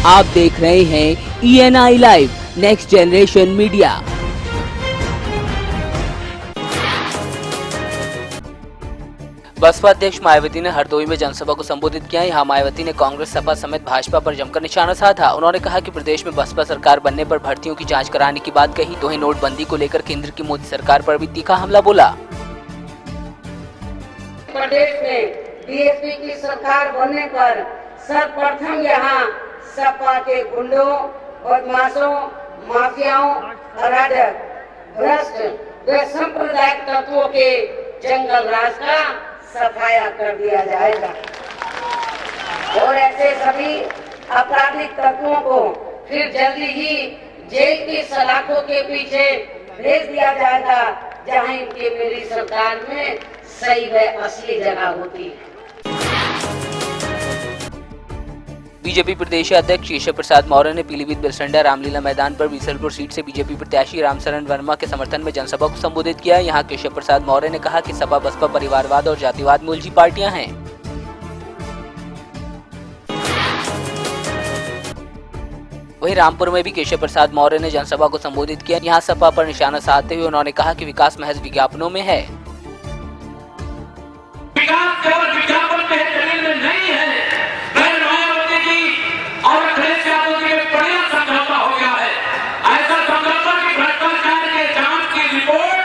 आप देख रहे हैं ENI live next generation media. Baspa अध्यक्ष मायावती ने हरदोई में जनसभा को संबोधित किया। यहाँ मायावती ने कांग्रेस, सपा समेत भाजपा पर जमकर निशाना साधा। उन्होंने कहा कि प्रदेश में बसपा सरकार बनने पर भर्तियों की जांच कराने की बात कही। तो वहीं नोटबंदी को लेकर केंद्र की मोदी सरकार पर भी तीखा हमला बोला। प्रदेश में बीएसपी की सरकार बनने पर सर्वप्रथम यहाँ सपा के गुंडों, बदमाशों, माफियाओं, अराजक, भ्रष्ट व सांप्रदायिक तत्वों के जंगल राज का सफाया कर दिया जाएगा और ऐसे सभी आपराधिक तत्वों को फिर जल्दी ही जेल की सलाखों के पीछे भेज दिया जाएगा, जहां इनके मेरी सरकार में सही व असली जगह होती है। बीजेपी प्रदेश अध्यक्ष केशव प्रसाद मौर्य ने पीलीभीत बिरसंडा रामलीला मैदान पर बीसलपुर सीट से बीजेपी प्रत्याशी रामशरण वर्मा के समर्थन में जनसभा को संबोधित किया। यहां केशव प्रसाद मौर्य ने कहा कि सपा बसपा परिवारवाद और जातिवाद मूलजी पार्टियां हैं। वहीं रामपुर में भी केशव प्रसाद मौर्य ने जनसभा को संबोधित किया। यहां सपा पर निशाना साधते हुए उन्होंने कहा कि विकास महज विज्ञापनों में है। विकास केवल विज्ञापन में जमीन में नहीं है। और अखिलेश यादव जी में बढ़िया समझौता हो गया है। ऐसा समझौता कि भ्रष्टाचार के जांच की रिपोर्ट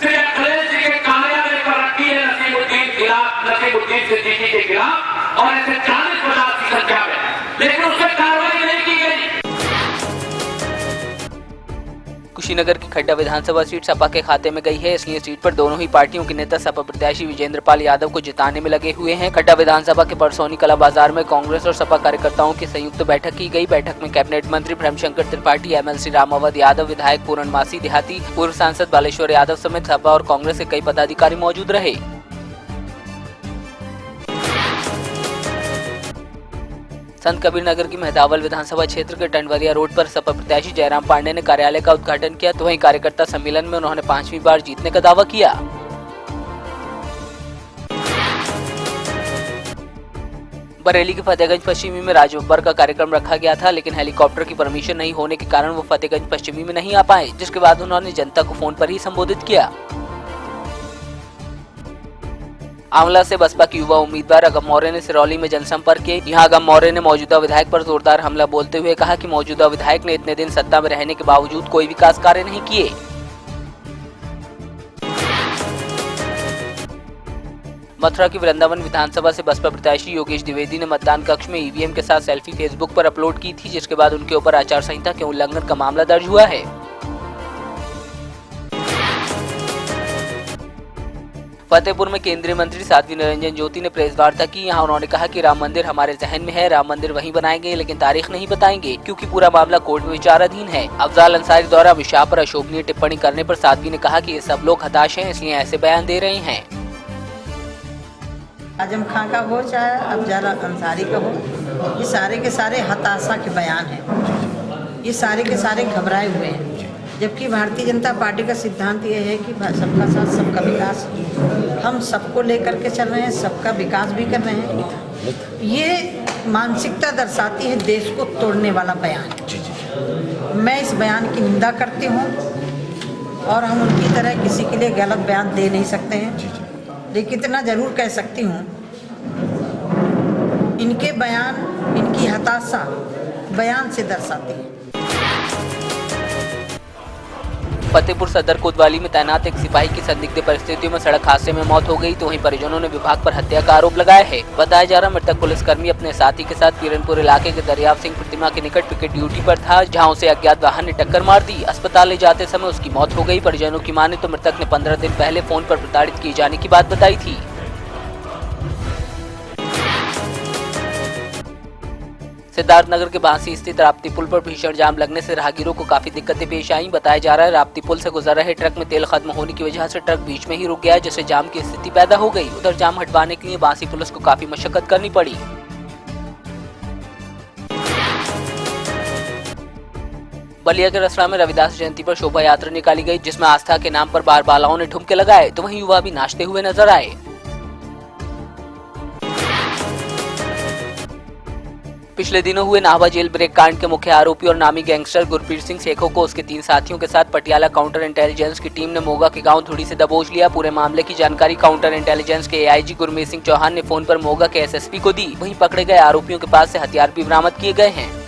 श्री अखिलेश जी के कार्यालय पर रखी है नसीमुद्दीन सिद्दीकी के खिलाफ और ऐसे 40-50 की संख्या में, लेकिन उस पर कार्रवाई नहीं की गई। कुशीनगर की खड्डा विधानसभा सीट सपा के खाते में गई है, इसलिए सीट पर दोनों ही पार्टियों के नेता सपा प्रत्याशी विजेंद्र पाल यादव को जिताने में लगे हुए हैं। खड्डा विधानसभा के परसौनी कला बाजार में कांग्रेस और सपा कार्यकर्ताओं की संयुक्त बैठक की गई। बैठक में कैबिनेट मंत्री ब्रह्मशंकर त्रिपाठी, MLC रामावत यादव, विधायक पूर्णमासी देहाती, पूर्व सांसद बालेश्वर यादव समेत सपा और कांग्रेस के कई पदाधिकारी मौजूद रहे। संत कबीर नगर की मेहतावल विधानसभा क्षेत्र के टंडवरिया रोड पर सपा प्रत्याशी जयराम पांडे ने कार्यालय का उद्घाटन किया। तो वहीं कार्यकर्ता सम्मेलन में उन्होंने 5वीं बार जीतने का दावा किया। बरेली के फतेहगंज पश्चिमी में राज बब्बर का कार्यक्रम रखा गया था, लेकिन हेलीकॉप्टर की परमिशन नहीं होने के कारण वो फतेहगंज पश्चिमी में नहीं आ पाए, जिसके बाद उन्होंने जनता को फोन पर ही संबोधित किया। आंवला से बसपा की युवा उम्मीदवार अगम मौर्य ने सिरौली में जनसंपर्क किया। यहां अगम मौर्य ने मौजूदा विधायक पर जोरदार हमला बोलते हुए कहा कि मौजूदा विधायक ने इतने दिन सत्ता में रहने के बावजूद कोई विकास कार्य नहीं किए। मथुरा की वृंदावन विधानसभा से बसपा प्रत्याशी योगेश द्विवेदी ने मतदान कक्ष में EVM के साथ सेल्फी फेसबुक पर अपलोड की थी, जिसके बाद उनके ऊपर आचार संहिता के उल्लंघन का मामला दर्ज हुआ है। फतेहपुर में केंद्रीय मंत्री साध्वी निरंजन ज्योति ने प्रेस वार्ता की। यहाँ उन्होंने कहा कि राम मंदिर हमारे जहन में है, राम मंदिर वहीं बनाएंगे, लेकिन तारीख नहीं बताएंगे क्योंकि पूरा मामला कोर्ट में विचाराधीन है। अफजाल अंसारी द्वारा अमित शाह पर अशोभनीय टिप्पणी करने पर साध्वी ने कहा कि ये सब लोग हताश हैं, इसलिए ऐसे बयान दे रहे हैं। आजम खां का हो चाहे अफजाल अंसारी का हो, ये सारे के सारे हताशा के बयान हैं। ये सारे के सारे घबराए हुए हैं, जबकि भारतीय जनता पार्टी का सिद्धांत ये है कि सबका साथ सबका विकास। हम सबको लेकर के चल रहे हैं, सबका विकास भी कर रहे हैं। ये मानसिकता दर्शाती है देश को तोड़ने वाला बयान। मैं इस बयान की निंदा करती हूँ और हम उनकी तरह किसी के लिए गलत बयान दे नहीं सकते हैं, लेकिन इतना जरूर कह सकती हूँ, इनके बयान, इनकी हताशा बयान से दर्शाती है। फतेहपुर सदर कोतवाली में तैनात एक सिपाही की संदिग्ध परिस्थितियों में सड़क हादसे में मौत हो गई। तो वहीं परिजनों ने विभाग पर हत्या का आरोप लगाया है। बताया जा रहा मृतक पुलिसकर्मी अपने साथी के साथ किरणपुर इलाके के दरियाव सिंह प्रतिमा के निकट पिकेट ड्यूटी पर था, जहां उसे अज्ञात वाहन ने टक्कर मार दी। अस्पताल ले जाते समय उसकी मौत हो गई। परिजनों की माने तो मृतक ने 15 दिन पहले फोन पर प्रताड़ित किए जाने की बात बताई थी। सिद्धार्थनगर के बांसी स्थित राप्ती पुल पर भीषण जाम लगने से राहगीरों को काफी दिक्कतें पेश आई। बताया जा रहा है राप्ती पुल से गुजर रहे ट्रक में तेल खत्म होने की वजह से ट्रक बीच में ही रुक गया, जिससे जाम की स्थिति पैदा हो गई। उधर जाम हटवाने के लिए बांसी पुलिस को काफी मशक्कत करनी पड़ी। बलिया के रसड़ा में रविदास जयंती पर शोभा यात्रा निकाली गई, जिसमें आस्था के नाम पर बार बालाओं ने ठुमके लगाए। तो वहीं युवा भी नाचते हुए नजर आए। पिछले दिनों हुए नाहवा जेल ब्रेक कांड के मुख्य आरोपी और नामी गैंगस्टर गुरप्रीत सिंह सेखों को उसके 3 साथियों के साथ पटियाला काउंटर इंटेलिजेंस की टीम ने मोगा के गांव धुड़ी से दबोच लिया। पूरे मामले की जानकारी काउंटर इंटेलिजेंस के एआईजी गुरमीत सिंह चौहान ने फोन पर मोगा के एसएसपी को दी। वहीं पकड़े गए आरोपियों के पास से हथियार भी बरामद किए गए हैं।